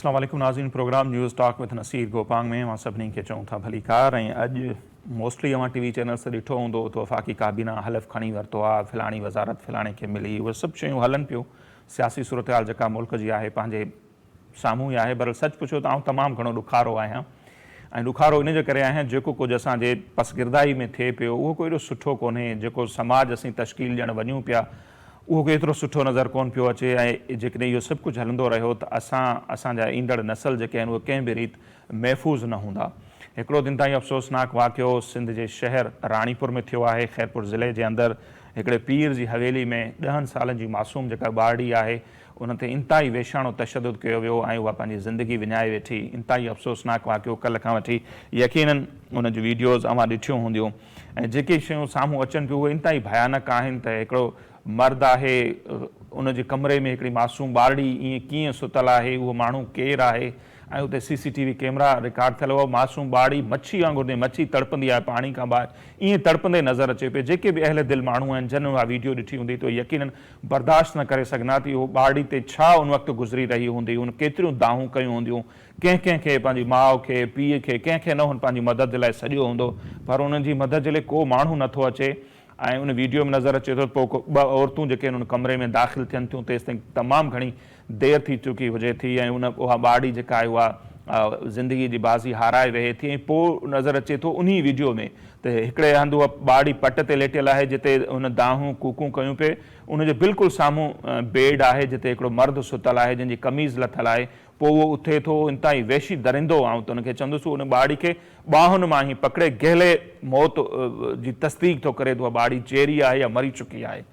अस्सलाम वालेकुम नाज़रीन। Programme news talk with Naseer Gopang में मां सभिनी खे चऊं था भली कार। ऐं अॼु मोस्टली अवां टीवी चैनल से ॾिठो हूंदो त वफ़ाक़ी काबीना हलफ़ खणी वरितो आहे, फ़लाणी वज़ारत फ़लाणे खे मिली, उहे सभु शयूं हलनि पियूं। सियासी सूरत हाल जेका मुल्क जी आहे पंहिंजे साम्हूं ई आहे। पर सच पुछो त आउं तमामु घणो ॾुखारो आहियां ऐं ॾुखारो इन जे करे आहियां जेको कुझु असांजे पसगिरदाई में थिए पियो उहो कोई एॾो सुठो कोन्हे। जेको समाज असीं तश्कील ॾियणु वञूं पिया उहो कोई एतिरो सुठो नज़र कोन पियो अचे। ऐं जेकॾहिं इहो सभु कुझु हलंदो रहियो त असांजा ईंदड़ नसल जेके आहिनि उहे कंहिं बि रीति महफ़ूज़ न हूंदा। हिकिड़ो दिन ताईं अफ़सोसनाक वाक़ियो सिंध जे शहर राणीपुर में थियो आहे। खैरपुर ज़िले जे अंदरि हिकिड़े पीर जी हवेली में 10 सालनि जी मासूम जेका ॿारड़ी आहे उन ते इंतिहाई वेशाणो तशदुद कयो वियो ऐं उहा पंहिंजी ज़िंदगी विञाए वेठी। इंतिहाई अफ़सोसनाक वाक़ियो कल्ह खां वठी यकीनन उन जी वीडियोज़ अवां ॾिठियूं हूंदियूं ऐं जेके शयूं साम्हूं अचनि पियूं उहे इंतिहाई भयानक आहिनि। त हिकिड़ो मर्द आहे, उन जे कमरे में हिकिड़ी मासूम ॿारड़ी ईअं कीअं सुतल आहे, उहो माण्हू केरु आहे ऐं उते CCTV कैमरा रिकॉर्ड थियल हो। मासूम ॿारड़ी मच्छी वांगुरु जीअं मच्छी तड़पंदी आहे पाणी खां ॿाहिरि ईअं तड़पंदे नज़र अचे पियो। जेके बि अहल दिलि माण्हू आहिनि जन उहा वीडियो ॾिठी हूंदी त यकीनन बर्दाश्त न करे सघंदा त इहो ॿारड़ी ते छा उन वक़्तु गुज़री रही हूंदी, उन केतिरियूं दाहूं कयूं हूंदियूं, कंहिंखे पंहिंजी माउ खे पीउ खे कंहिंखे न हुन पंहिंजी मदद जे लाइ सॼो हूंदो पर उन्हनि जी मदद जे लाइ को माण्हू नथो अचे। ऐं उन वीडियो में नज़र अचे थो पोइ 2 औरतूं जेके आहिनि उन कमरे में दाख़िल थियनि थियूं तेसि ताईं तमामु घणी देरि थी चुकी हुजे थी ऐं उहा ॿारड़ी जेका आहे उहा ज़िंदगी जी बाज़ी हाराए रहे थी। ऐं पोइ नज़र अचे थो उन वीडियो में त हिकिड़े हंधि उहा ॿारड़ी पट ते लेटियल आहे जिते उन दाहूं कूकूं कयूं पिए। उनजे बिल्कुलु साम्हूं बेड आहे जिते हिकिड़ो मर्द सुतल आहे जंहिंजी कमीज़ लथल आहे। पोइ उहो उथे थो इंतिहाई वेशी दरिंदो आऊं त उनखे चवंदुसि उन ॿारड़ी खे ॿाहुनि मां ई पकिड़े गहले मौत जी तस्दीक थो करे त उहा ॿारड़ी चेरी आहे या मरी चुकी आहे।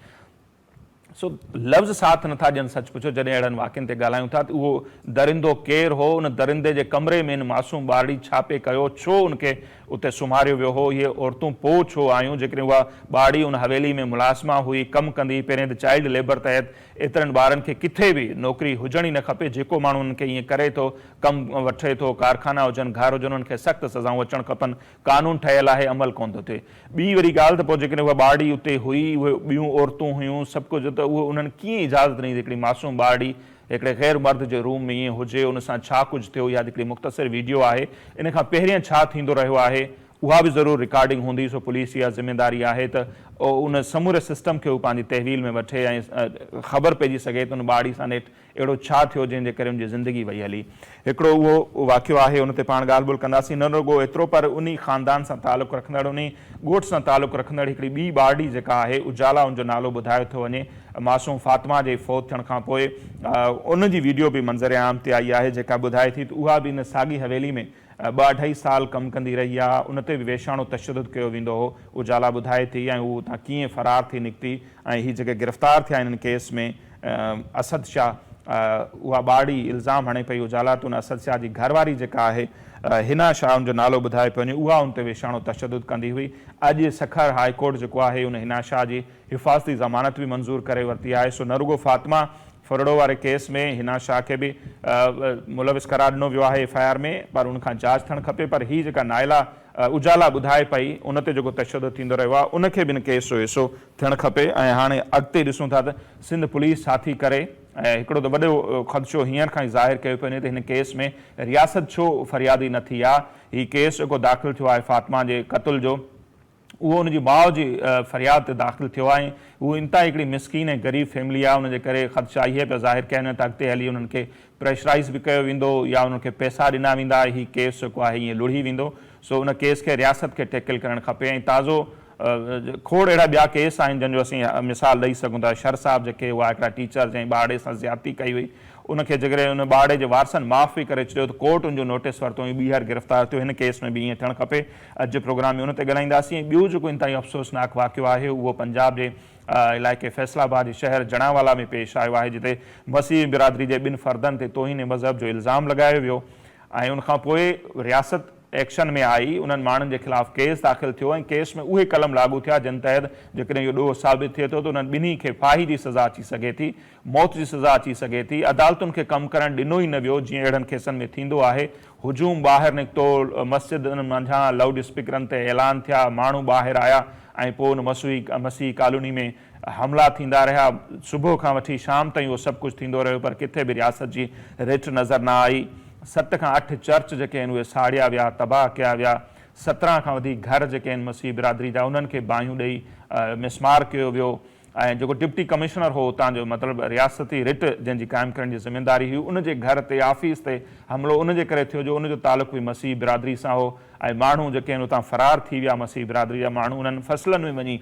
सो लफ़्ज़ साथ नथा ॾियनि सच पुछो जॾहिं अहिड़नि वाक़िअनि ते ॻाल्हायूं था त उहो दरिंदो केरु हो, उन दरिंदे जे कमरे में इन मासूम ॿारड़ी छा पे कयो, छो उनखे उते सुम्हारियो वियो हो। इहे औरतूं पोइ छो आयूं जेकॾहिं उहा ॿारड़ी उन हवेली में मुलाज़िमा हुई, कमु कंदी, पहिरें त चाइल्ड लेबर तहत एतिरनि ॿारनि खे किथे बि नौकिरी हुजणी न खपे। जेको माण्हू उन्हनि खे ईअं करे थो, कमु वठे थो, कारखाना हुजनि, घर हुजनि, उन्हनि खे सख़्तु सज़ाऊं अचणु खपनि। क़ानून ठहियलु आहे, अमल कोन थो थिए। ॿी वरी ॻाल्हि त पोइ जेकॾहिं उहा ॿारड़ी उते हुई, उहे ॿियूं औरतूं हुयूं सभु कुझु, त उहो उन्हनि कीअं इजाज़त ॾिनी हिकिड़ी मासूम ॿारड़ी हिकिड़े ग़ैर मर्द जे रूम में ईअं हुजे, उन सां छा कुझु थियो। इहा हिकिड़ी मुख़्तसिर वीडियो आहे। इन खां पहिरियों छा थींदो रहियो आहे उहा बि ज़रूरु रिकॉर्डिंग हूंदी। सो पुलिस इहा ज़िम्मेदारी आहे त उन समूरे सिस्टम खे उहो पंहिंजी तहवील में वठे ऐं ख़बर पइजी सघे त उन ॿारड़ी सां नेठि अहिड़ो छा थियो जंहिंजे करे उनजी ज़िंदगी वई हली। हिकिड़ो उहो वाक़ियो आहे, उन ते पाण ॻाल्हि ॿोल कंदासीं। न रुॻो एतिरो पर उन ख़ानदान सां तालुक़ु रखंदड़, उन ॻोठ सां तालुक़ु रखंदड़ हिकिड़ी ॿी ॿारड़ी जेका आहे उजाला उनजो नालो ॿुधायो थो वञे। मासूम फातिमा जे फ़ौत थियण खां पोइ उन जी वीडियो बि मंज़र आम ते आई आहे जेका ॿुधाए थी त उहा बि इन साॻी हवेली में 2-2.5 साल कमु कंदी रही आहे। उन ते बि वेशाणो तशदुद कयो वेंदो हो, उजाला ॿुधाए थी। ऐं उहो उतां कीअं फ़रार थी निकिती ऐं हीअ जेके गिरफ़्तार थिया आहिनि इन केस में असद शाह, उहा ॿारड़ी इल्ज़ाम हणे पई उजाला त उन असद शाह जी घरवारी जेका आहे हिना शाह उनजो नालो ॿुधाए पियो वञे, उहा उन ते वेशाणो तशदुद कंदी हुई। अॼु सखर हाई कोर्ट जेको आहे उन हिना शाह जी हिफ़ाज़ती ज़मानत बि मंज़ूर करे वरिती आहे। सो न रुॻो फातिमा फरड़ो वारे केस में हिना शाह खे बि मुलविस करार ॾिनो वियो आहे FIR में, पर उनखां जांच थियणु खपे। पर हीअ जेका नाइला उजाला ॿुधाए पई उन ते जेको तशदुद थींदो रहियो आहे उनखे बि इन केस जो हिसो थियणु खपे। ऐं हाणे अॻिते ॾिसूं था त सिंध पुलिस छा थी करे। ऐं हिकिड़ो त वॾो ख़दशो हींअर खां ई ज़ाहिर कयो पियो वञे त हिन केस में रियासत छो फ़रियादी न थी आहे। हीउ केस जेको दाख़िल थियो आहे फातिमा जे क़त्ल जो, उहो उनजी माउ जी फ़रियाद ते दाख़िल थियो आहे। उहो इंतिहाई हिकिड़ी मिसकीन ऐं ग़रीब फैमिली आहे। उनजे करे ख़दशा इहे पिया ज़ाहिर कया आहिनि त अॻिते हली उन्हनि खे प्रेशराइज़ बि कयो वेंदो या उन्हनि खे पैसा ॾिना वेंदा, हीउ केस जेको आहे ईअं लुड़ी वेंदो। सो उन केस खे रियासत खे टैकल करणु खपे। ऐं ताज़ो खोड़ अहिड़ा ॿिया केस आहिनि जंहिंजो असीं मिसाल ॾेई सघूं था। शर साहब जेके उहा हिकिड़ा टीचर जंहिं ॿारड़े सां ज़्यादती कई हुई उनखे जेकॾहिं उन ॿारड़े जे वारसनि माफ़ बि करे छॾियो त कोर्ट उनजो नोटिस वरितो ऐं ॿीहर गिरफ़्तार थियो। हिन केस में बि ईअं थियणु खपे। अॼु जे प्रोग्राम में उन ते ॻाल्हाईंदासीं। ऐं ॿियो जेको इंतिहाई अफ़सोसनाक वाक़ियो आहे उहो पंजाब जे इलाइक़े फैसलाबाद जे शहर जणावाला में पेश आयो आहे जिते मसीह बिरादरी जे 2 फ़र्दनि ते तौहीन मज़हब जो इल्ज़ाम लॻायो वियो ऐं उनखां पोइ रियासत एक्शन में आई। उन्हनि माण्हुनि जे ख़िलाफ़ केस दाख़िल थियो ऐं केस में उहे कलम लागू थिया जिन तहत जेकॾहिं इहो ॾोह साबित थिए थो त उन्हनि ॿिन्ही खे फाही जी सज़ा अची सघे थी, मौत जी सज़ा अची सघे थी। अदालतुनि खे कमु करणु ॾिनो ई न वियो जीअं अहिड़नि केसनि में थींदो आहे। हुजूम ॿाहिरि निकितो, मस्जिदनि मंझां लाउड स्पीकरनि ते ऐलान थिया, माण्हू ॿाहिरि आया ऐं पोइ उन मसीह कॉलोनी में हमला थींदा रहिया। सुबुह खां वठी शाम ताईं उहो सभु कुझु थींदो रहियो पर किथे बि रियासत जी रिट नज़र न आई। 7 खां 8 चर्च जेके आहिनि उहे साड़िया विया, तबाह कया विया। 17 खां वधीक घर जेके आहिनि मसीह बिरादरी जा उन्हनि खे बाहियूं ॾेई मिसमार कयो वियो। ऐं जेको डिप्टी कमिश्नर हो उतां जो मतिलबु रियासती रिट जंहिंजी क़ाइमु करण जी ज़िमेदारी हुई, उनजे घर ते ऑफिस ते हमिलो उनजे करे थियो जो उनजो तालुक़ु बि मसीह बिरादरी सां हो। ऐं माण्हू जेके आहिनि उतां फ़रार थी विया, मसीह बिरादरी जा माण्हू उन्हनि फसलनि में वञी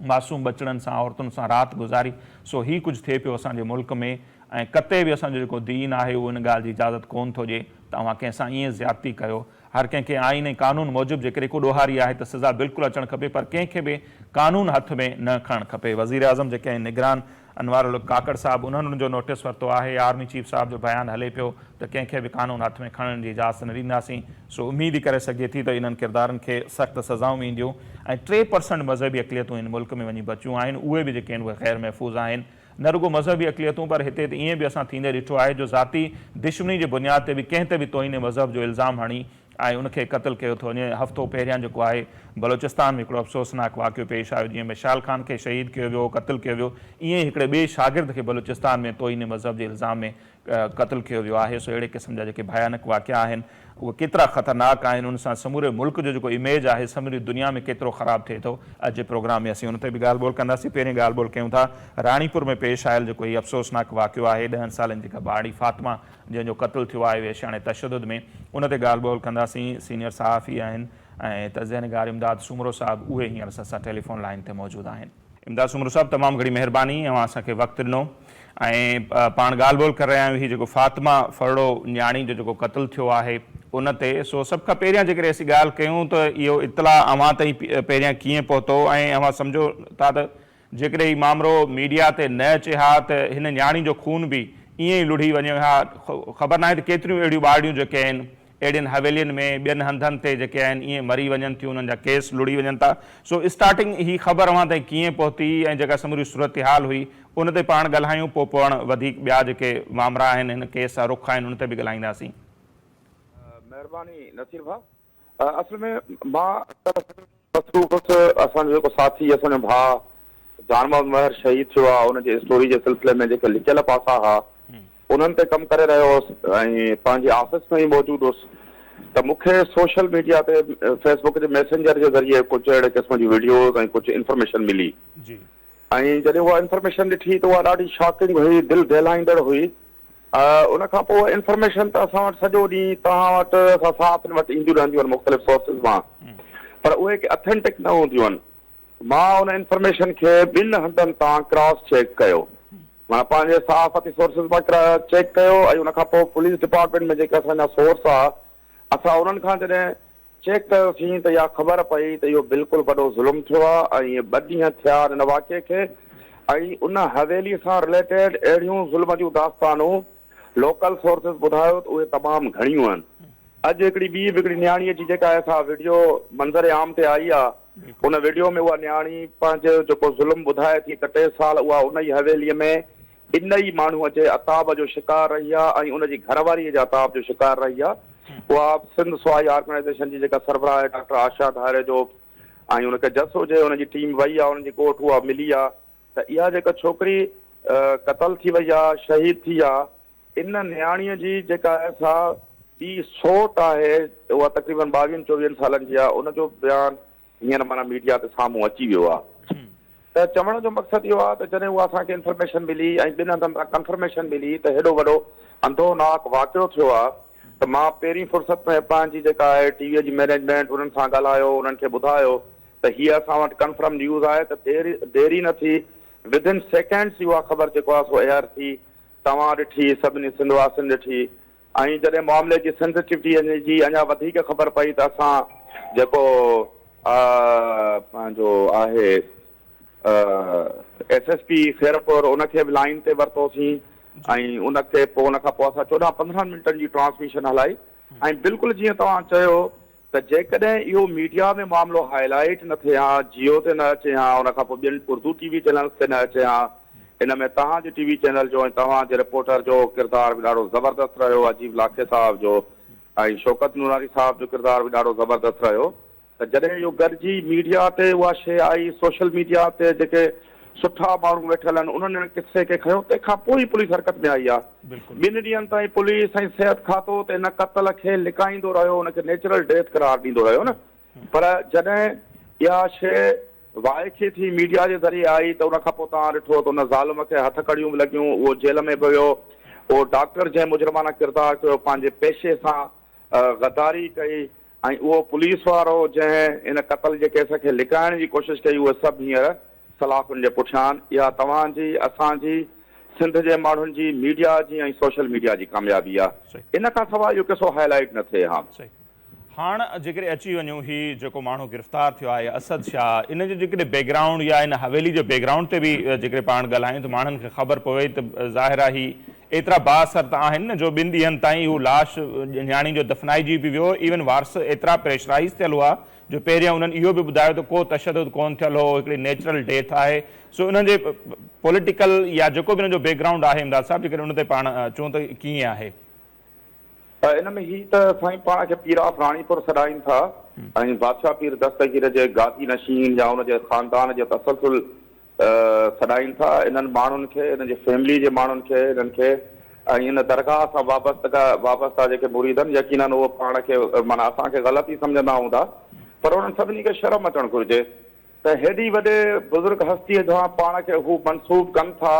मासूम बचड़नि सां औरतुनि सां राति गुज़ारी। सो हीउ कुझु थिए पियो असांजे मुल्क में। ऐं कते बि असांजो जेको दीन आहे उहो इन ॻाल्हि जी इजाज़त कोन थो ॾिए तव्हां कंहिंसां ईअं ज़्यादती कयो। हर कंहिंखे आइन ऐं कानून मूजिबि जेकॾहिं को ॾोहारी आहे त सज़ा बिल्कुलु अचणु खपे, पर कंहिंखे बि कानून हथ में न खणणु खपे। वज़ीर आज़म जेके आहिनि निगरान अनवार उल काकड़ साहब उन्हनि उनजो नोटिस वरितो आहे। आर्मी चीफ साहब जो बयानु हले पियो त कंहिंखे बि कानून हथ में खणण जी इजाज़त न ॾींदासीं। सो उमेद ई करे सघे थी त इन्हनि किरदारनि खे सख़्तु सज़ाऊं ईंदियूं। ऐं 3% मज़हबी अक़लियतूं हिन मुल्क में वञी बचियूं आहिनि, उहे बि जेके आहिनि उहे ग़ैर महफ़ूज़ आहिनि। न रुगो मज़हबी अक़लियतूं, पर हिते त ईअं बि असां थींदे ॾिठो आहे जो ज़ाती दुश्मनी जे बुनियाद ते बि कंहिं ते बि तोहीन मज़हब जो इल्ज़ाम हणी ऐं उनखे क़तलु कयो थो वञे। हफ़्तो पहिरियां जेको आहे बलोचिस्तान में हिकिड़ो अफ़सोसनाक वाक़ियो पेश आयो, जीअं मिशाल ख़ान खे शहीद कयो वियो, क़तलु कयो वियो। ईअं ई हिकिड़े ॿिए शागिर्द खे बलोचिस्तान में तोहीन मज़हब जे इल्ज़ाम में क़तलु कयो वियो आहे। सो अहिड़े क़िस्म जा जेके भयानक वाक़िया आहिनि उहे केतिरा ख़तरनाक आहिनि, उन सां समूरे मुल्क जो जेको इमेज आहे समूरी दुनिया में केतिरो ख़राबु थिए थो। अॼु जे प्रोग्राम में असीं उन ते बि ॻाल्हि ॿोल कंदासीं। पहिरीं ॻाल्हि ॿोल कयूं था राणीपुर में पेश आयल जेको हीउ अफ़सोसनाक वाक़ियो आहे, 10 सालनि जी ॿाड़ी फ़ातिमा जंहिंजो क़तलु थियो आहे वेश्याणे तशदुद में, उन ते ॻाल्हि ॿोल कंदासीं। सीनियर सहाफ़ी आहिनि ऐं तज़ियनिगार इमदाद सूमरो साहब, उहे हींअर सां टेलीफोन लाइन ते मौजूदु आहिनि। इमदाद सूमरो साहब, तमामु घणी महिरबानी, तव्हां असांखे वक़्तु ॾिनो। ऐं पाण ॻाल्हि ॿोल करे रहिया आहियूं हीउ जेको फ़ातिमा फरड़ो न्याणी जो जेको क़तलु थियो आहे उन ते। सो सभ खां पहिरियां जेकॾहिं असीं ॻाल्हि कयूं त इहो इतला अव्हां ताईं पहिरियां कीअं पहुतो ऐं अव्हां सम्झो था त जेकॾहिं हीउ मामिलो मीडिया ते न अचे हा त हिन न्याणी जो खून बि ईअं ई लुढ़ी वञे हा। ख़बर नाहे त केतिरियूं अहिड़ियूं ॿाड़ियूं जेके आहिनि अहिड़ियुनि हवेलियुनि में ॿियनि हंधनि ते जेके आहिनि ईअं मरी वञनि थियूं, उन्हनि जा केस लुड़ी वञनि था। सो स्टार्टिंग ही ख़बर अव्हां ताईं कीअं पहुती ऐं जेका समूरी सूरत हाल हुई उन ते पाण ॻाल्हायूं, पोइ पाण वधीक ॿिया जेके मामला आहिनि हिन केस जा रुख आहिनि उन ते बि ॻाल्हाईंदासीं। महिरबानी नसीर भाउ। असल में मां असांजो जेको साथी असांजो भाउ जान मोहम्मद महर शहीद थियो आहे उनजे स्टोरी जे सिलसिले में जेके लिखियल पासा हुआ उन्हनि ते कमु करे रहियो हुउसि ऐं पंहिंजे ऑफिस में ई मौजूदु हुउसि त मूंखे सोशल मीडिया ते फेसबुक जे मैसेंजर जे ज़रिए कुझु अहिड़े क़िस्म जी वीडियोज़ ऐं कुझु इंफॉर्मेशन मिली। ऐं जॾहिं उहा इंफॉर्मेशन ॾिठी त उहा ॾाढी शॉकिंग हुई, दिलि दहिलाईंदड़ हुई। उन खां पोइ इंफॉर्मेशन त असां वटि सॼो ॾींहुं तव्हां वटि असां साथ वटि ईंदियूं रहंदियूं आहिनि मुख़्तलिफ़ सोर्सिस मां, पर उहे अथेंटिक न हूंदियूं आहिनि। मां उन इंफॉर्मेशन खे ॿिनि हंधनि तां क्रॉस चेक कयो, माना पंहिंजे सहाफ़ती सोर्सिस मां चेक कयो ऐं उन खां पोइ पुलिस डिपार्टमेंट में जेके असांजा सोर्स आहे असां उन्हनि खां जॾहिं चेक कयोसीं त इहा ख़बर पई त इहो बिल्कुलु वॾो ज़ुल्म थियो आहे ऐं इहे 2 ॾींहं थिया हिन वाक़िए खे। ऐं उन हवेली सां रिलेटेड अहिड़ियूं ज़ुल्म जूं दास्तानूं लोकल सोर्सिस ॿुधायो त उहे तमामु घणियूं आहिनि। अॼु हिकिड़ी न्याणीअ जी जेका असां वीडियो मंज़र आम ते आई आहे उन वीडियो में उहा न्याणी पंहिंजो जेको ज़ुल्म ॿुधाए थी त 3 साल उहा उन ई हवेलीअ में इन ई माण्हूअ जे अताब जो शिकार रही आहे ऐं उनजी घरवारीअ जे अताब जो शिकार रही आहे। उहा सिंध स्वाई ऑर्गेनाइज़ेशन जी जेका सरबराह आहे डॉक्टर आशा धारे जो ऐं उनखे जस हुजे उनजी टीम वई आहे, उनजी कोर्ट उहा मिली आहे त इहा जेका छोकिरी क़तल थी वई आहे, शहीद थी आहे, इन न्याणीअ जी जेका असां ॿी सोट आहे उहा तक़रीबन 22-24 सालनि जी आहे, उनजो बयानु हींअर माना मीडिया ते साम्हूं अची वियो आहे। त चवण जो मक़सदु इहो आहे त जॾहिं उहा असांखे इंफॉर्मेशन मिली ऐं 2 हंधनि तां कंफर्मेशन मिली त हेॾो वॾो अंधोनाक वाक़ियो थियो आहे त मां पहिरीं फ़ुर्सत में पंहिंजी जेका आहे टीवीअ जी मैनेजमेंट उन्हनि सां ॻाल्हायो, उन्हनि खे ॿुधायो त हीअ असां वटि कंफर्म न्यूज़ आहे त देरी न थी, विदिन सेकेंड्स इहा ख़बर जेको आहे सो एयर थी, तव्हां ॾिठी, सभिनी सिंधवासियुनि ॾिठी। ऐं जॾहिं मामले जी सेंसिटिविटी जी अञा वधीक ख़बर पई त असां जेको पंहिंजो आहे SSP खैरपुर उनखे बि लाइन ते वरितोसीं ऐं उनखे पोइ उनखां पोइ असां 14-15 मिंटनि जी ट्रांसमिशन हलाई। ऐं बिल्कुलु जीअं तव्हां चयो त जेकॾहिं इहो मीडिया में मामिलो हाईलाइट न थिए हा, जियो ते न अचे हा, उनखां पोइ ॿियनि उर्दू TV चैनल्स ते न अचे हा, इन में तव्हांजे TV चैनल जो ऐं तव्हांजे रिपोर्टर जो किरदारु बि ॾाढो ज़बरदस्त रहियो, अजीब लाखे साहब जो ऐं शौकत नूरानी साहब जो किरदारु बि ॾाढो ज़बरदस्त रहियो। त जॾहिं इहो गॾिजी मीडिया ते उहा शइ आई, सोशल मीडिया ते जेके सुठा माण्हू वेठल आहिनि उन्हनि किसे खे खयो तंहिंखां पोइ ई पुलिस हरकत में आई आहे। बिल्कुलु 2 ॾींहंनि ताईं पुलिस ऐं सिहत खातो त इन क़तल खे लिकाईंदो रहियो, हुनखे नेचुरल डेथ करार ॾींदो रहियो न। पर जॾहिं इहा शइ वाइखे थी मीडिया जे ज़रिए आई त उन खां पोइ तव्हां ॾिठो त उन ज़ालिम खे हथ कड़ियूं बि लॻियूं, उहो जेल में बि वियो। उहो डॉक्टर जंहिं मुजरमाना किरदारु कयो पंहिंजे पेशे सां गद्दारी कई, ऐं उहो पुलिस वारो जंहिं इन क़तल जे केस खे लिकाइण जी कोशिशि कई, उहे सभु हींअर सलाखुनि जे पुठियां। इहा तव्हांजी असांजी सिंध जे माण्हुनि जी मीडिया जी ऐं सोशल मीडिया जी कामयाबी आहे। इन खां सवाइ इहो किसो हाईलाइट न थिए। हा हाणे जेकॾहिं अची वञूं ही जेको माण्हू गिरफ़्तार थियो आहे असद शाह, इन जो जेकॾहिं बैकग्राउंड या इन हवेली जे बैकग्राउंड ते बि जेकॾहिं पाण ॻाल्हायूं त माण्हुनि खे ख़बर पवे त ज़ाहिर आहे ही एतिरा बाअसर त आहिनि न जो 2 ॾींहंनि ताईं हू लाश न्याणी जो दफ़नाइजी बि वियो। इवन वारस एतिरा प्रेशराइज़ थियल हुआ जो पहिरियां उन्हनि इहो बि ॿुधायो त को तशदुद कोन थियल हो, हिकिड़ी नेचुरल डेथ आहे। सो उन्हनि जे पॉलिटिकल या जेको बि उन्हनि जो बैकग्राउंड आहे इमदाद साहिबु, जेकॾहिं उन ते पाण अचूं त कीअं आहे? इन में ही त साईं पाण खे पीर ऑफ राणीपुर सॾाइनि था ऐं बादशाह पीर दस्तगीर जे गादी नशीन या उनजे ख़ानदान जे तसलसुल सॾाइनि था। इन्हनि माण्हुनि खे, इन्हनि जे फैमिली जे माण्हुनि खे, इन्हनि खे ऐं इन दरगाह सां वाबस्ता जेके मुरीद आहिनि यकीनन उहो पाण खे माना असांखे ग़लति ई सम्झंदा हूंदा, पर उन्हनि सभिनी खे शर्म अचणु घुरिजे त हेॾी वॾे बुज़ुर्ग हस्तीअ जा पाण खे हू मनसूब कनि था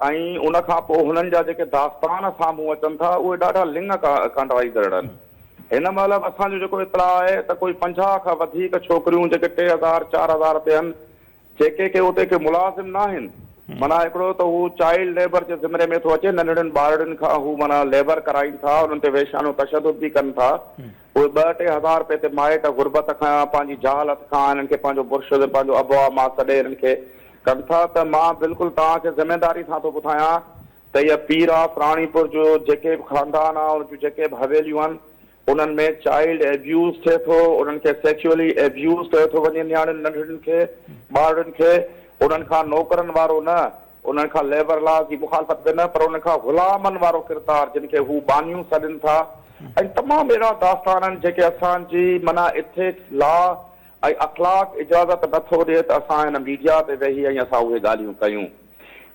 ऐं उन खां पोइ हुननि जा जेके दास्तान साम्हूं अचनि था उहे ॾाढा लिंग कंडवाईंदड़ आहिनि। हिन महिल असांजो जेको इतला आहे त कोई 50 खां वधीक छोकिरियूं जेके 3000 4000 ते आहिनि, जेके के उते के मुलाज़िम न आहिनि, माना हिकिड़ो त हू चाइल्ड लेबर जे ज़िमरे में थो अचे, नंढड़नि ॿारनि खां हू माना लेबर कराइनि था, उन्हनि ते वेशानो तशदुद बि कनि था। उहे 2-3 हज़ार रुपए ते माइट गुरबत खां पंहिंजी जहालत खां इन्हनि खे पंहिंजो मुर्शिद पंहिंजो अबवा मां सॾे इन्हनि खे कनि था। त मां बिल्कुलु तव्हांखे ज़िमेदारी सां थो ॿुधायां त इहा पीर ऑफ राणीपुर जो जेके बि ख़ानदान आहे, उन जूं जेके बि हवेलियूं आहिनि, उन्हनि में चाइल्ड एब्यूज़ थिए थो, उन्हनि खे सेक्सुअली एब्यूज़ कयो थो वञे नियाणियुनि नंढड़ियुनि खे, ॿारनि खे। उन्हनि खां नौकरनि वारो न, उन्हनि खां लेबर लॉ जी मुखालफ़त बि न, पर उन्हनि खां ग़ुलामनि वारो किरदारु जिन खे हू बानियूं सॾनि था। ऐं तमामु अहिड़ा दास्तान आहिनि जेके असांजी माना एथिक्स लॉ ऐं अख़लाक इजाज़त नथो ॾिए त असां हिन मीडिया ते वेही ऐं असां उहे ॻाल्हियूं कयूं।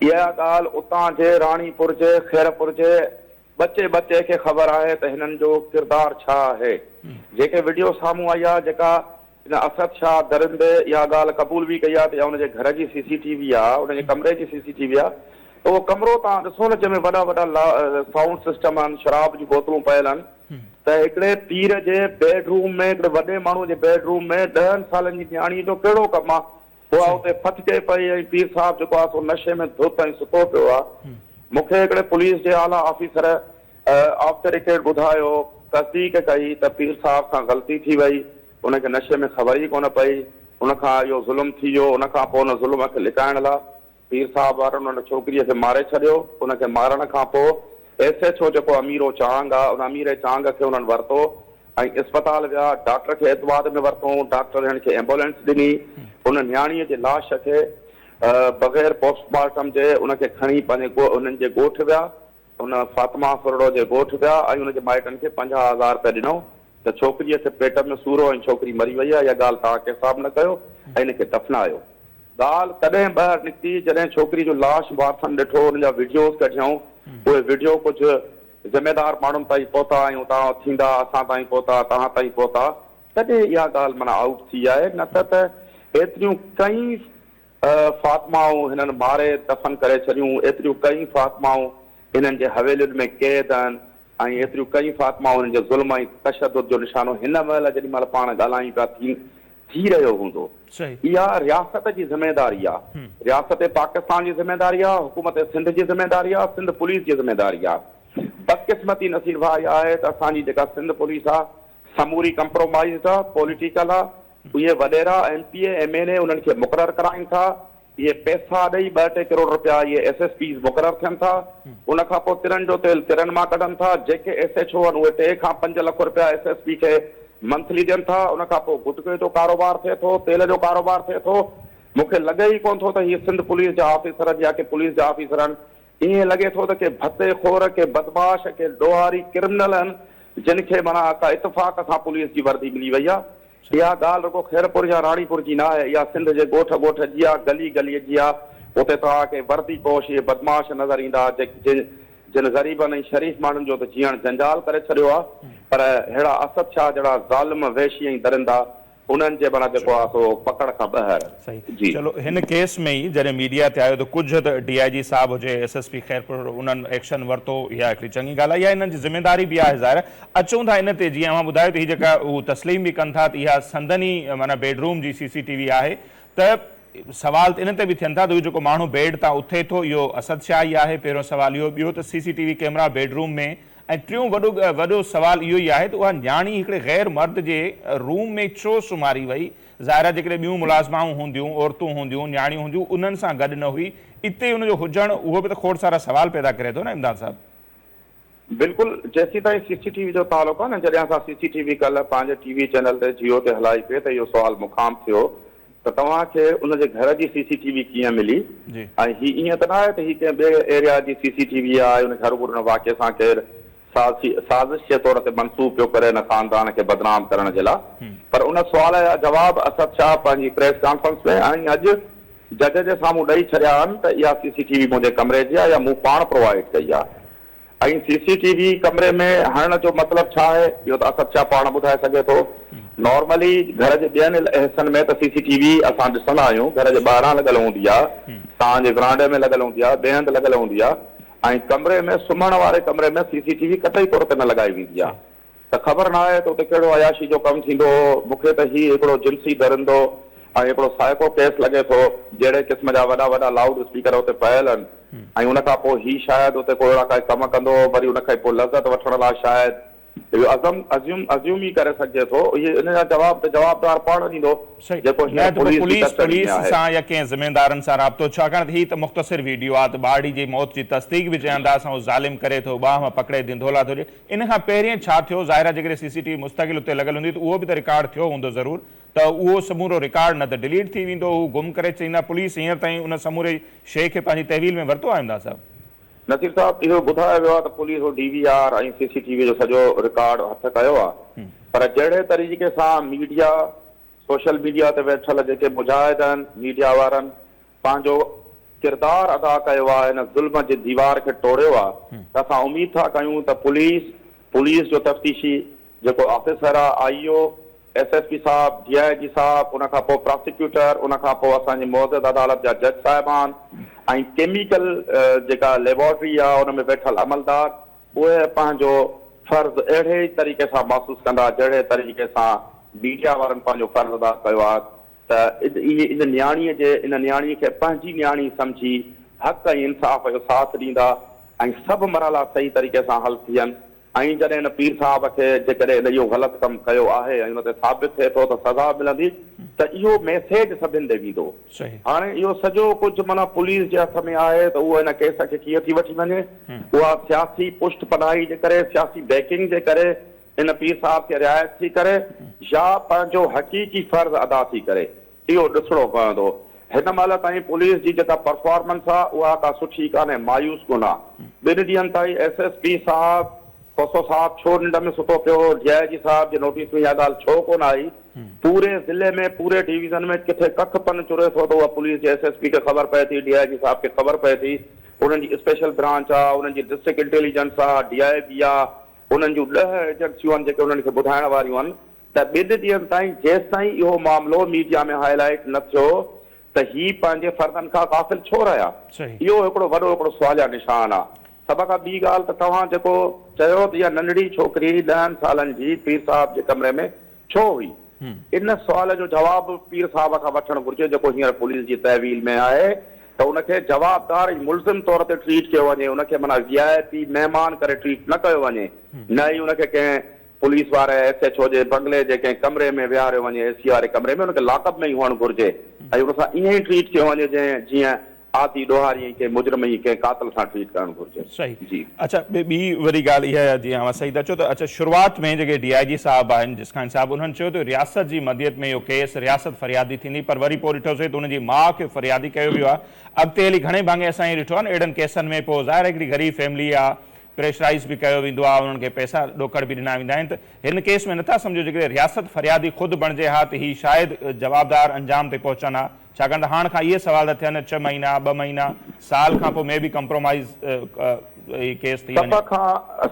इहा ॻाल्हि उतां जे राणीपुर जे खैरपुर जे बचे खे ख़बर आहे त हिननि जो किरदारु छा आहे। जेके वीडियो साम्हूं आई आहे, जेका हिन असद शाह दरिंदे इहा ॻाल्हि क़बूल बि कई आहे त इहा हुनजे घर जी CCTV आहे, हुनजे कमरे जी CCTV आहे। त उहो कमिरो तव्हां ॾिसो न, जंहिंमें वॾा वॾा साउंड सिस्टम आहिनि, शराब जूं बोतलूं पयल आहिनि। त हिकिड़े पीर जे बेडरूम में, हिकिड़े वॾे माण्हू जे बेडरूम में 10 सालनि जी न्याणी जो कहिड़ो कमु आहे? उहा उते फटके पई ऐं पीर साहिबु जेको आहे सो नशे में धुत ऐं सुतो पियो आहे। मूंखे हिकिड़े पुलिस जे आला ऑफिसर ऑफ द रिकॉर्ड ॿुधायो, तस्दीक कई त पीर साहिब सां ग़लती थी वई, उनखे नशे में ख़बर ई कोन पई, उनखां इहो ज़ुल्म थी वियो। उनखां पोइ उन ज़ुल्म खे लिकाइण लाइ पीर साहिब वारनि उन छोकिरीअ खे मारे छॾियो। उनखे मारण खां पोइ SHO जेको अमीरो चांग आहे, उन अमीर चांग खे उन्हनि वरितो ऐं अस्पताल विया, डॉक्टर खे एतवाद में वरितो, डॉक्टर हिन खे एम्बुलेंस ॾिनी। उन न्याणीअ जे लाश खे बग़ैर पोस्टमार्टम जे उनखे खणी पंहिंजे उन्हनि जे ॻोठु विया, उन फातिमा फुरड़ो जे ॻोठु विया ऐं उनजे माइटनि खे 50,000 रुपया ॾिनो त छोकिरीअ खे पेट में सूर हो ऐं छोकिरी मरी वई आहे। इहा ॻाल्हि तव्हां के हिसाब न कयो ऐं हिनखे दफ़नायो। ॻाल्हि तॾहिं ॿाहिरि निकिती जॾहिं छोकिरी जो लाश वारसनि ॾिठो, हुन जा वीडियोज़ कढियऊं। उहे वीडियो कुझु ज़िमेदार माण्हुनि ताईं पहुता ऐं तव्हां थींदा, असां ताईं पहुता, तव्हां ताईं पहुता, तॾहिं इहा ॻाल्हि माना आउट थी आहे। न त एतिरियूं कई फातिमाऊं हिननि मारे दफ़न करे छॾियूं, एतिरियूं कई फातिमाऊं हिननि जे हवेलियुनि में क़ैद आहिनि ऐं एतिरियूं कई फातिमाऊं हिननि जे ज़ुल्म ऐं तशदुद जो निशानो हिन महिल जेॾी महिल पाण ॻाल्हायूं पिया थी रहियो हूंदो। इहा रियासत जी ज़िमेदारी आहे, रियासत पाकिस्तान जी ज़िमेदारी आहे, हुकूमत सिंध जी ज़िमेदारी आहे, सिंध पुलिस जी ज़िमेदारी आहे। बदकिस्मती नसीब भाई आहे त असांजी जेका सिंध पुलिस आहे समूरी कंप्रोमाइज़ आहे, पॉलिटिकल आहे। इहे वॾेरा MPA MNA उन्हनि खे मुक़ररु कराइनि था, इहे पैसा ॾेई 2-3 करोड़ रुपया इहे SSPs मुक़ररु थियनि था। उनखां पोइ तिरनि जो तेल तिरनि मां कढनि था। जेके SHO आहिनि उहे 3 खां 5 लख रुपया SSP खे मंथली ॾियनि था। उनखां पोइ गुटके जो कारोबार थिए थो, तेल जो कारोबार थिए थो। मूंखे लॻे ई कोन थो त हीअ सिंध पुलिस जा ऑफिसर या के पुलिस जा ऑफिसर आहिनि। ईअं लॻे थो त के भते खोर, के बदमाश, के ॾोहारी क्रिमिनल आहिनि जिन खे माना का इतफ़ाक़ सां पुलिस जी वर्दी मिली वई आहे। इहा ॻाल्हि रुगो खैरपुर या राणीपुर जी न आहे, इहा सिंध जे ॻोठ ॻोठ जी आहे, गली गलीअ जी आहे। उते तव्हांखे वर्दी पोश इहे बदमाश नज़र ईंदा जिन ग़रीबनि ऐं शरीफ़ माण्हुनि जो त जीअण जंजाल करे छॾियो आहे, पर अहिड़ा असद शाह जहिड़ा ज़ालिम वेशी ऐं दरिंदा उन्हनि जे माना जेको आहे सो पकड़ खां ॿाहिरि। सही, चलो हिन केस में ई जॾहिं मीडिया ते आयो त कुझु त DIG साहब हुजे, SSP खैरपुर, उन्हनि एक्शन वरितो, इहा हिकिड़ी चङी ॻाल्हि आहे, इहा हिननि जी ज़िमेदारी बि आहे ज़ाहिर। अचूं था इन ते, जीअं मां ॿुधायो त हीअ जेका उहो तस्लीम बि कनि था त इहा संदनी माना बेडरूम जी CCTV आहे, त सवाल त इन ते बि थियनि था त इहो जेको माण्हू बेड तां उथे थो इहो असद शाह ई आहे, पहिरियों सवाल इहो। ॿियो त CCTV कैमरा बेडरूम में, ऐं टियों वॾो सवाल इहो ई आहे त उहा न्याणी हिकिड़े ग़ैर मर्द जे रूम में छो सुम्हारी वई? ज़ाहिर जेकॾहिं ॿियूं मुलाज़िमाऊं हूंदियूं, औरतूं हूंदियूं, न्याणियूं हूंदियूं, उन्हनि सां गॾु न हुई, इते उनजो हुजणु उहो बि त खोड़ सारा सवाल पैदा करे थो न इमदाद साहब। बिल्कुल, जेसीं ताईं CCTV जो तालुक आहे न, जॾहिं असां CCTV कल्ह पंहिंजे TV चैनल ते जियो ते हलाई पिए त इहो सुवाल मूंखां थियो त तव्हांखे उनजे घर जी CCTV कीअं मिली, ऐं हीअ ईअं त न आहे त हीअ कंहिं ॿिए एरिया जी CCTV आहे, उन ज़रूर उन वाक़े सां केरु साज़िश जे तौर ते मनसूब पियो करे न ख़ानदान खे बदनाम करण जे लाइ। पर उन सुवाल जा जवाब असद शाह पंहिंजी प्रेस कॉन्फ्रेंस में ऐं अॼु जज जे साम्हूं ॾेई छॾिया आहिनि त इहा CCTV मुंहिंजे कमरे जी आहे या मूं पाण प्रोवाइड कई आहे। ऐं CCTV कमरे में हणण जो मतिलबु छा आहे इहो त असद शाह पाण ॿुधाए सघे थो। नॉर्मली घर जे ॿियनि हिसनि में त CCTV असां ॾिसंदा आहियूं, घर जे ॿाहिरां लॻल हूंदी आहे, तव्हांजे विरांडे में लॻल हूंदी आहे, ॿिए हंधि लॻल हूंदी आहे, ऐं कमरे में सुम्हण वारे कमरे में CCTV कतई तौर ते न लॻाई वेंदी आहे। त ख़बर न आहे त उते कहिड़ो अयाशी जो कमु थींदो। मूंखे त हीउ हिकिड़ो जिन्सी दरिंदो ऐं हिकिड़ो साइको केस लॻे थो, जहिड़े क़िस्म जा वॾा वॾा लाउड स्पीकर उते पयल आहिनि, ऐं उनखां पोइ हीउ शायदि उते को अहिड़ा काई कम कंदो, वरी उनखां पोइ लज़त वठण लाइ शायदि इहो अज़्यूम ई करे सघिजे थो। इहे इन जा जवाब त जवाबदार पाण ॾींदो जेको पुलिस सां या कंहिं ज़िमेदारनि सां राब्तो, छाकाणि त हीअ त मुख़्तसिर वीडियो आहे त ॿारड़ी जी मौत जी तस्दीक बि चवनि था असां उहो ज़ालिम करे थो, ॿाह मां पकड़े धिंधोला थो ॾिए। इन खां पहिरियों छा थियो? ज़ाहिर आहे जेकॾहिं CCTV मुस्तक़िल उते लॻल हूंदी त उहो बि त रिकॉर्ड थियो हूंदो ज़रूरु, त उहो समूरो रिकॉर्ड न त डिलीट थी वेंदो, हू गुम करे चईंदा। पुलिस हींअर ताईं उन समूरे शइ खे पंहिंजी तहवील में वरितो आहे इमदाद साहब? नसीर साहब, इहो ॿुधायो वियो आहे त पुलिस DVR ऐं CCTV जो सॼो रिकॉर्ड हथ कयो आहे, पर जहिड़े तरीक़े सां मीडिया, सोशल मीडिया ते वेठल जेके मुजाहिद आहिनि, मीडिया वारनि पंहिंजो किरदारु अदा कयो आहे, हिन ज़ुल्म जे दीवार खे तोड़ियो आहे, त असां उमीद था कयूं त पुलिस जो तफ़्तीशी जेको ऑफिसर आहे, IO, SSP साहब, DIG साहब, उनखां पोइ प्रोसिक्यूटर, उनखां पोइ असांजी मुअज़्ज़ज़ अदालत जा जज साहिबान ऐं केमिकल जेका लेबोरेटरी आहे उन में वेठल अमलदार, उहे पंहिंजो फ़र्ज़ु अहिड़े ई तरीक़े सां महसूसु कंदा जहिड़े तरीक़े सां मीडिया वारनि पंहिंजो फ़र्ज़ु अदा कयो आहे। त इन न्याणीअ खे पंहिंजी न्याणी सम्झी हक़ ऐं इंसाफ़ जो साथ ॾींदा ऐं सभु मरहला सही तरीक़े सां हल थियनि। ऐं जॾहिं हिन पीर साहब खे जेकॾहिं इहो ग़लति कमु कयो आहे ऐं हुन ते साबित थिए थो त सज़ा मिलंदी, त इहो मैसेज सभिनि ॾे वेंदो। हाणे इहो सॼो कुझु माना पुलिस जे हथ में आहे त उहो हिन केस खे कीअं थी वठी वञे। उहा सियासी पुष्ट पनाही जे करे, सियासी बैकिंग जे करे इन पीर साहब खे रिआयत थी करे या पंहिंजो हक़ीक़ी फ़र्ज़ अदा थी करे, इहो ॾिसणो पवंदो। हिन महिल ताईं पुलिस जी जेका परफॉर्मेंस आहे उहा का सुठी कान्हे, मायूस कोन आहे। 2 ॾींहंनि ताईं SSP साहब, खोसो साहब छो निंड में सुतो पियो, DIG साहब जे नोटिस में इहा ॻाल्हि छो कोन आई? पूरे ज़िले में, पूरे डिवीज़न में किथे कख पन चुरे थो त उहा पुलिस जे SSP खे ख़बर पए थी, DIG साहब खे ख़बर पए थी। उन्हनि जी स्पेशल ब्रांच आहे, उन्हनि जी डिस्ट्रिक्ट इंटेलिजेंस आहे, DIB आहे, उन्हनि जूं 10 एजेंसियूं आहिनि जेके उन्हनि खे ॿुधाइण वारियूं आहिनि। त 2 ॾींहंनि ताईं जेसि ताईं इहो मामिलो मीडिया में हाईलाइट न थियो त ही पंहिंजे फ़र्ज़नि खां ग़ाफ़िल छो रहिया? इहो हिकिड़ो वॾो सुवालिया निशान आहे। सभ खां ॿी ॻाल्हि त तव्हां जेको चयो त इहा नंढड़ी छोकिरी 10 सालनि जी पीर साहब जे कमरे में छो हुई, इन सुवाल जो जवाबु पीर साहब खां वठणु घुरिजे जेको हींअर पुलिस जी तहवील में आहे, त उनखे जवाबदार मुल्ज़िम तौर ते ट्रीट कयो वञे, उनखे माना विआईपी महिमान करे ट्रीट न कयो वञे, न ई उनखे कंहिं पुलिस वारे SHO जे बंगले जे कंहिं कमरे में विहारियो वञे, AC वारे कमरे में, उनखे लॉकअप में ई हुअणु घुरिजे ऐं उन सां ईअं ई ट्रीट कयो वञे जीअं आदि ॾोहारी के मुजरम ई के कातिल सां ट्रीट करणु घुरिजे। सही जी। अच्छा, ॿी वरी ॻाल्हि इहा आहे, जीअं सही था चओ त अच्छा शुरूआति में जेके DIG साहब आहिनि, जिसखान साहब, उन्हनि चयो त रियासत जी मदियत में इहो केस रियासत फ़रियादी थींदी, पर वरी पोइ ॾिठोसीं त उनजी माउ खे फ़रियादी कयो वियो आहे। अॻिते हली घणे भाङे असां इहो ॾिठो आहे न अहिड़नि केसनि में पोइ ज़ाहिर हिकिड़ी ग़रीब फैमिली आहे, प्रेशराइज़ बि कयो वेंदो आहे, उन्हनि खे पैसा ॾोकड़ बि ॾिना वेंदा आहिनि। त हिन केस में नथा सम्झो जेकॾहिं रियासत फ़रियादी ख़ुदि बणिजे हा त हीउ शायदि जवाबदार अंजाम ते पहुचनि हा, छाकाणि त हाणे खां इहे सवाल था थियनि 6 महीना 2 महीना साल खां पोइ में बि कंप्रोमाइज़ केस थी वञे।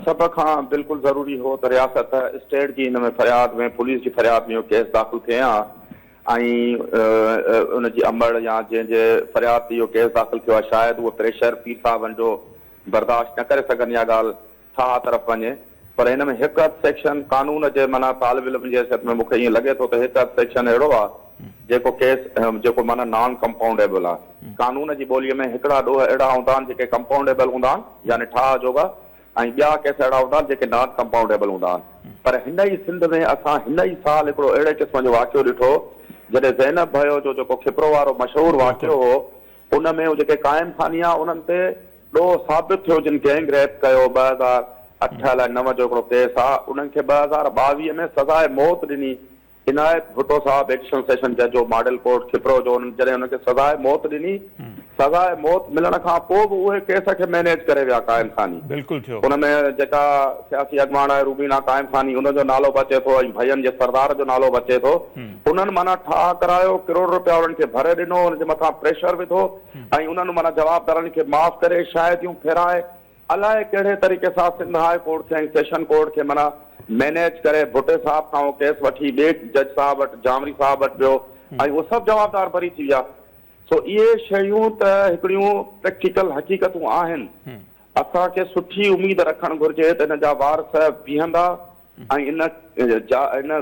सभ खां बिल्कुलु ज़रूरी हो त रियासत स्टेट जी हिन में फ़रियाद में पुलिस जी फ़रियाद में इहो केस दाख़िल थिए हा ऐं उनजी अमड़ या जंहिंजे फ़रियाद ते इहो केस दाख़िल थियो आहे शायदि उहो प्रेशर पीर साहिबनि जो बर्दाश्त न करे सघनि इहा ॻाल्हि ठाह तरफ़ वञे। पर हिन में हिकु हदि सेक्शन कानून जे माना तालिब इल्म जे हैसियत में मूंखे ईअं लॻे थो त हिकु हदि सेक्शन अहिड़ो आहे जेको केस जेको माना नॉन कंपाउंडेबल आहे। कानून जी ॿोलीअ में हिकिड़ा ॾोह अहिड़ा हूंदा आहिनि जेके कंपाउंडेबल हूंदा आहिनि यानी ठाह जोगा, ऐं ॿिया केस अहिड़ा हूंदा आहिनि जेके नॉन कंपाउंडेबल हूंदा आहिनि। पर हिन ई सिंध में असां हिन ई साल हिकिड़ो अहिड़े क़िस्म जो वाक़ियो ॾिठो जॾहिं ज़ैनब भयो जो जेको खिपरो वारो मशहूरु वाक़ियो हो, उन में जेके क़ाइम खानी आहे उन्हनि ते ॾोह साबित थियो जिन गैंग रेप कयो 2008 अलाए 9 जो हिकिड़ो केस आहे, उन्हनि खे 2022 में सज़ाए मौत ॾिनी। इनायत भुट्टो साहब एडिशनल सेशन जज जो मॉडल कोर्ट खिपरो जो जॾहिं हुनखे सज़ाए मौत ॾिनी, सज़ाए मौत मिलण खां पोइ बि उहे केस खे मैनेज करे विया क़ाइम खानी। बिल्कुलु थियो। हुन में जेका सियासी अॻवान आहे रूबीना क़ाइम खानी, उनजो नालो बि अचे थो ऐं भयनि जे सरदार जो नालो बि अचे थो। उन्हनि माना ठाह करायो, करोड़ रुपया उन्हनि खे भरे ॾिनो, हुनजे मथां प्रेशर विधो ऐं उन्हनि माना जवाबदारनि खे माफ़ करे शायदियूं फेराए अलाए कहिड़े तरीक़े सां सिंध हाई कोर्ट खे ऐं सेशन कोर्ट खे माना मैनेज करे भुट्टे साहब खां उहो केस वठी ॿिए जज साहब वटि जामरी साहब वटि वियो ऐं उहे सभु जवाबदार भरी थी विया। सो इहे शयूं त हिकिड़ियूं प्रैक्टिकल हक़ीक़तूं आहिनि। असांखे सुठी उमेद रखणु घुरिजे त हिन जा वारस बीहंदा ऐं इन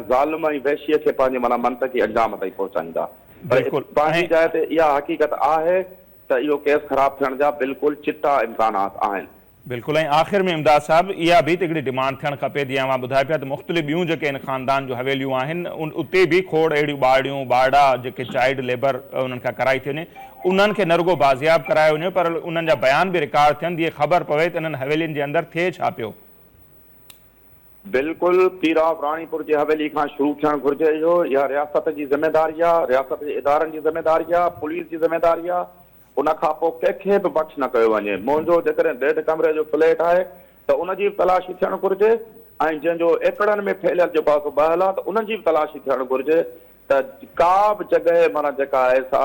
ज़ालिम ऐं वैशीअ खे पंहिंजे माना मंतक़ी अंजाम ताईं पहुचाईंदा। पंहिंजी जाइ ते इहा हक़ीक़त आहे त इहो केस ख़राब थियण जा बिल्कुलु चिटा इम्कानात आहिनि। बिल्कुलु। ऐं आख़िर में इमदाद साहब इहा बि हिकिड़ी डिमांड थियणु खपे, जीअं मां ॿुधाए पिया त मुख़्तलिफ़ ॿियूं जेके इन ख़ानदान जूं हवेलियूं आहिनि उते बि खोड़ अहिड़ियूं ॿाड़ियूं ॿाड़ा जेके चाइल्ड लेबर उन्हनि खां कराई थी वञे, उन्हनि खे न रुगो बाज़ियाब करायो वञे पर उन्हनि जा बयान बि रिकॉर्ड थियनि जीअं ख़बर पवे त इन्हनि हवेलियुनि जे अंदरि थिए छा पियो। बिल्कुलु पीराव राणीपुर जी हवेली खां शुरू थियणु घुरिजे इहो। इहा रियासत जी ज़िमेदारी आहे, रियासत जे इदारनि जी ज़िमेदारी आहे, पुलिस जी ज़िमेदारी आहे। उन खां पोइ कंहिंखे बि बख़्श न कयो वञे। मुंहिंजो जेकॾहिं 1.5 कमरे जो फ्लैट आहे त उनजी बि तलाशी थियणु घुरिजे ऐं जंहिंजो एकड़नि में फैलियल जेको आहे बहल आहे त उनजी बि तलाशी थियणु घुरिजे त का बि जॻह माना जेका आहे सा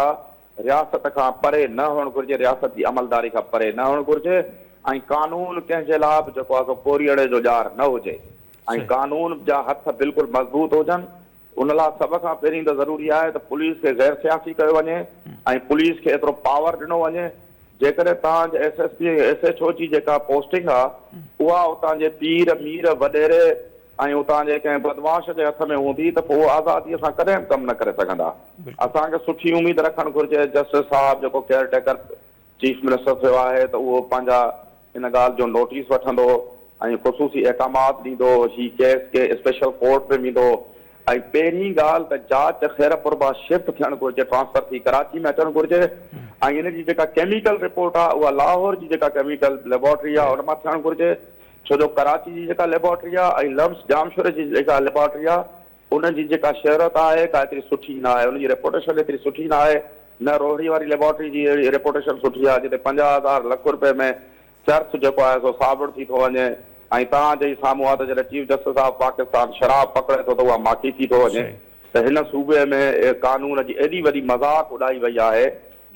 रियासत खां परे न हुअणु घुरिजे, रियासत जी अमलदारी खां परे न हुअणु घुरिजे ऐं कानून कंहिंजे लाइ बि जेको आहे कोरीअड़े जो ॼार न हुजे ऐं कानून जा हथ बिल्कुलु मज़बूत हुजनि। उन लाइ सभ खां पहिरीं त ज़रूरी आहे त पुलिस खे गैर सियासी कयो वञे ऐं पुलिस खे एतिरो पावर ॾिनो वञे जेकॾहिं तव्हांजे SSP SHO जी जेका पोस्टिंग आहे उहा उतां जे पीर मीर वॾेरे ऐं उतां जे कंहिं बदमाश जे हथ में हूंदी त पोइ आज़ादीअ सां कॾहिं बि कमु न करे सघंदा। असांखे सुठी उमेद रखणु घुरिजे। जस्टिस साहब जेको केयरटेकर चीफ मिनिस्टर थियो आहे त उहो पंहिंजा हिन ॻाल्हि जो नोटिस वठंदो ऐं ख़ुसूसी अहकामात ॾींदो, ही केस खे स्पेशल कोर्ट में वेंदो ऐं पहिरीं ॻाल्हि त जांच खैरपुर मां शिफ्ट थियणु घुरिजे, ट्रांसफर थी कराची में अचणु घुरिजे ऐं हिन जी जेका केमिकल रिपोर्ट आहे उहा लाहौर जी जेका केमिकल लेबोरेटरी आहे उन मां थियणु घुरिजे, छो जो कराची जी जेका लेबोरेटरी आहे ऐं लम्स जामशोरे जी जेका लेबोरेटरी आहे उनजी जेका शहरत आहे का एतिरी सुठी न आहे, उनजी रेपुटेशन एतिरी सुठी न आहे। न रोहिड़ी वारी लेबोरेटरी जी रेपुटेशन सुठी आहे जिते 50,000 लख रुपए में चर्च जेको आहे सो साबित थी थो वञे ऐं तव्हांजे साम्हूं आहे त जॾहिं चीफ जस्टिस ऑफ पाकिस्तान शराब पकड़े थो त उहा माक़ी थी थो वञे। त हिन सूबे में कानून जी एॾी वॾी मज़ाक उॾाई वई आहे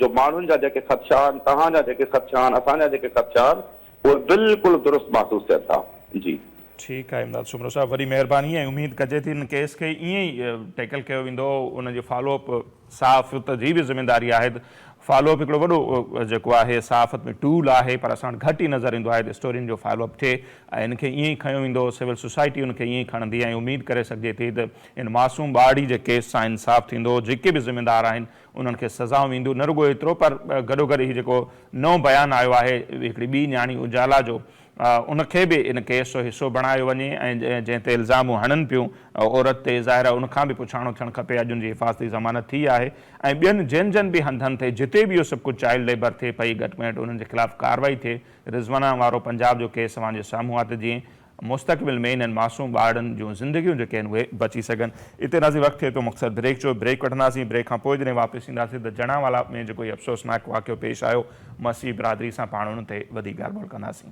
जो माण्हुनि जा जेके ख़दशा आहिनि, तव्हांजा जेके ख़दशा आहिनि, असांजा जेके ख़दशा आहिनि उहे बिल्कुलु दुरुस्त महसूसु थियनि था। जी ठीकु आहे इमदाद सुमरो साहब, वॾी महिरबानी ऐं उमेद कजे थी इन केस खे ईअं ई टैकल कयो वेंदो, उनजो फॉलोअप सहाफ़त जी बि ज़िमेदारी आहे। फॉलोअप हिकिड़ो वॾो जेको आहे सहाफ़त में टूल आहे पर असां वटि घटि ई नज़र ईंदो आहे त स्टोरियुनि जो फॉलोअप थिए ऐं इनखे ईअं ई खयो वेंदो, सिविल सोसाइटी उनखे ईअं ई खणंदी ऐं उमेद करे सघिजे थी त इन मासूम ॿाड़ी जे केस सां इंसाफ़ थींदो, जेके बि ज़िमेदार आहिनि उन्हनि खे सज़ाऊं वेंदियूं। न रुगो एतिरो पर गॾोगॾु हीउ जेको नओं बयानु आयो आहे हिकिड़ी ॿी न्याणी उजाला जो, उनखे बि इन केस जो हिसो बणायो वञे ऐं जंहिं ते इल्ज़ामूं हणनि पियूं औरत ते ज़ाहिर आहे उनखां बि पुछाणो थियणु खपे। अॼु उनजी हिफ़ाज़ती ज़मानत थी आहे ऐं ॿियनि जिन बि हंधनि ते जिते बि इहो सभु कुझु चाइल्ड लेबर थिए पई घटि में घटि उन्हनि जे ख़िलाफ़ु कार्रवाई थिए। रिज़वाना वारो पंजाब जो केस तव्हांजे साम्हूं आहे त जीअं मुस्तक़बिल में इन्हनि मासूम ॿारनि जूं ज़िंदगियूं जेके आहिनि उहे बची सघनि। इते नाज़ी वक़्तु थिए थो मक़सदु ब्रेक जो, ब्रेक वठंदासीं। ब्रेक खां पोइ जॾहिं वापसि ईंदासीं त जणावाला में जेको इहो अफ़सोसनाक वाक़ियो पेश आयो, मसीह बिरादरी सां पाण उन ते वधीक ॻाल्हि ॿोल कंदासीं।